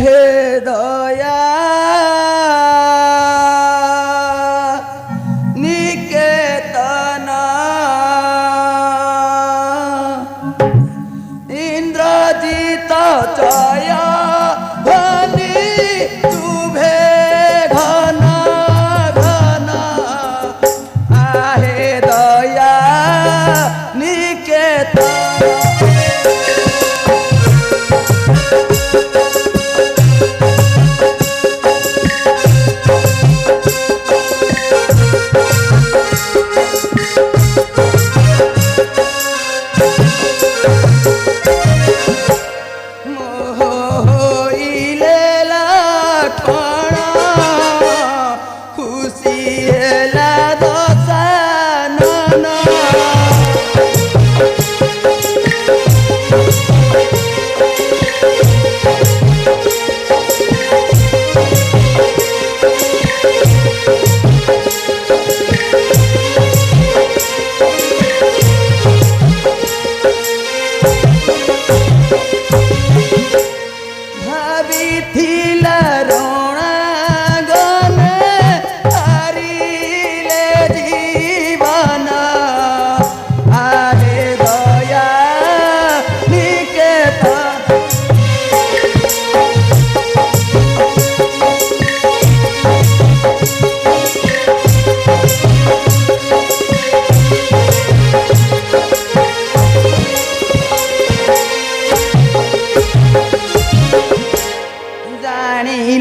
हे दया निकेतन इंद्रजित जय ध्वनि शुभे घन घन आहे दया निकेतन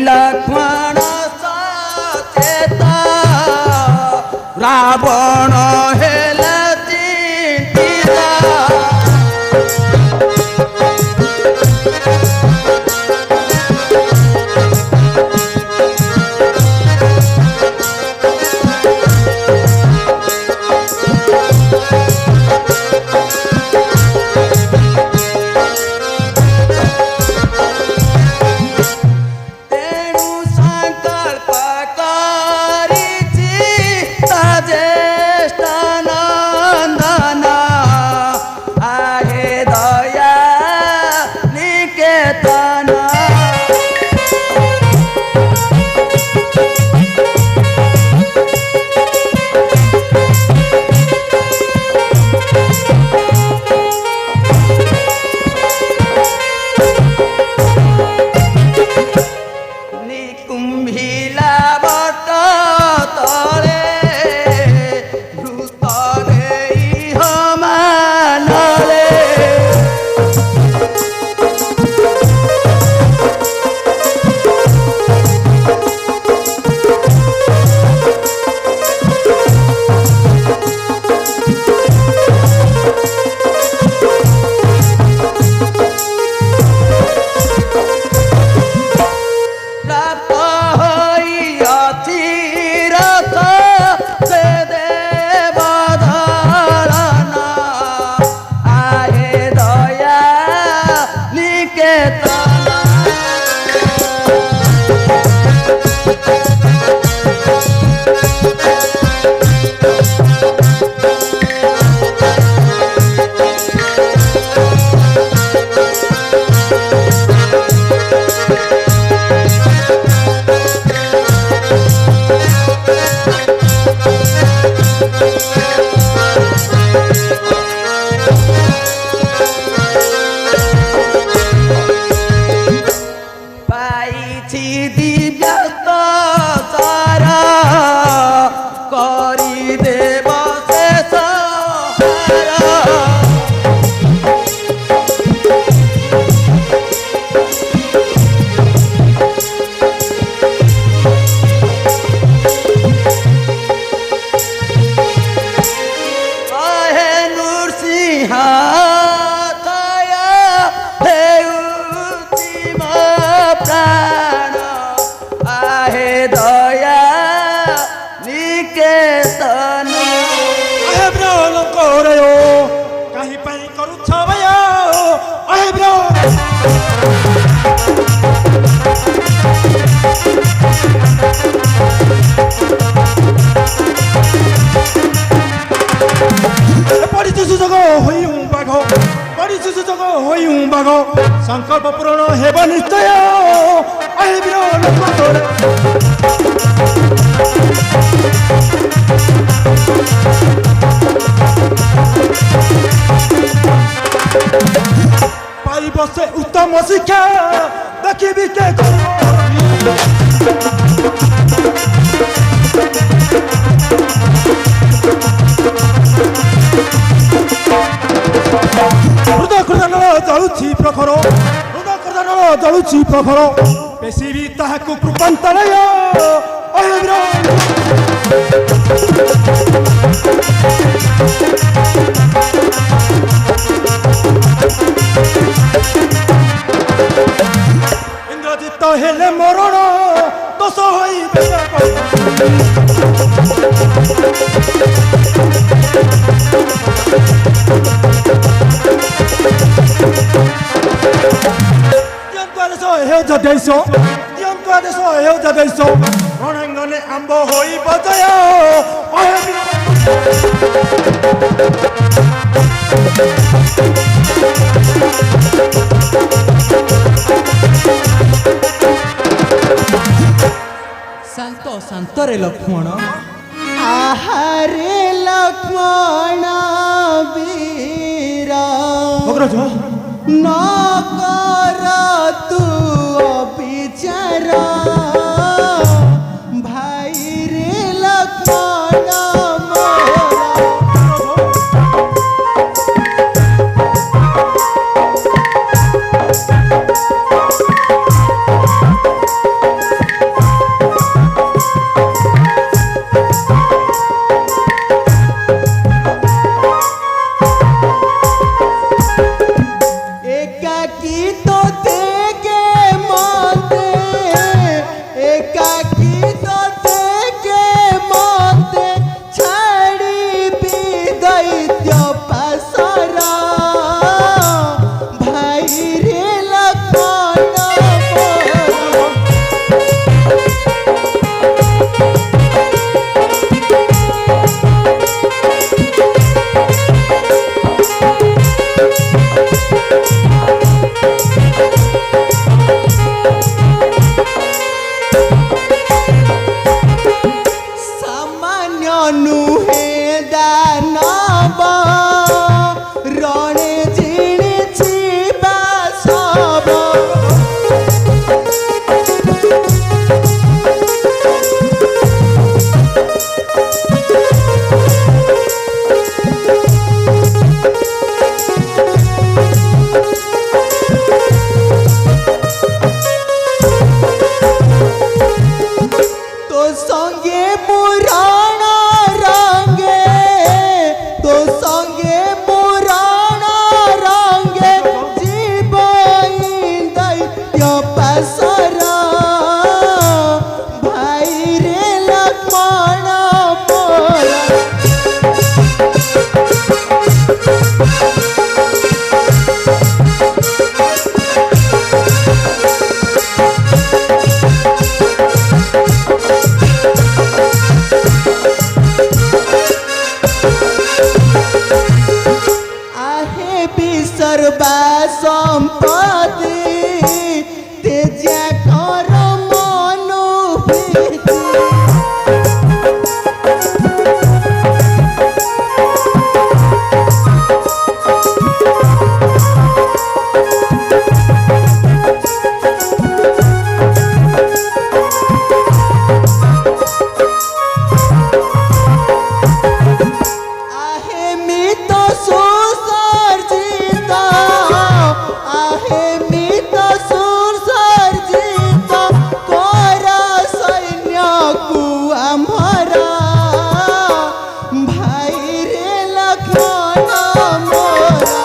लक्ष्मण सचेत रावण हेल चिंतित पाग संकल्प पूरण हेब निश्चय अहे वीर लक्ष्मण पाई बसे उत्तम शिक्षा देखी के हृदय क्रदन जलुछि प्रखर हृदय क्रदन जलुछि प्रखर पेशी भी ताहाकु कृपांतरय अहे इंद्रजित हेले मरण दोष होई रणांगने आंब होई बजय शांत शांत रे लक्ष्मण आहारे लक्ष्मण वीरा अग्रज न कर तू अविचार भाई रे लक्ष्मण मोरा एकाकी तो देगे माते एकाकी तो देगे माते छाड़ी भी दैत्य पासरा भाई रे लक्ष्मण मोरा सामान्य नुहे दानव रणे जिणिछि बासव तो संगे पुराण रंगे तो संगे पुराण रंगे जीव दैत्य पासरा भाई रे लक्ष्मण मोरा आहे विसर्वा संपत्ति तेजा कर मनुभूति आहे मित सुसर्जित आहे मित सुसर्जित कर सैन्य को आम्हरा भाई रे लक्ष्मण मोरा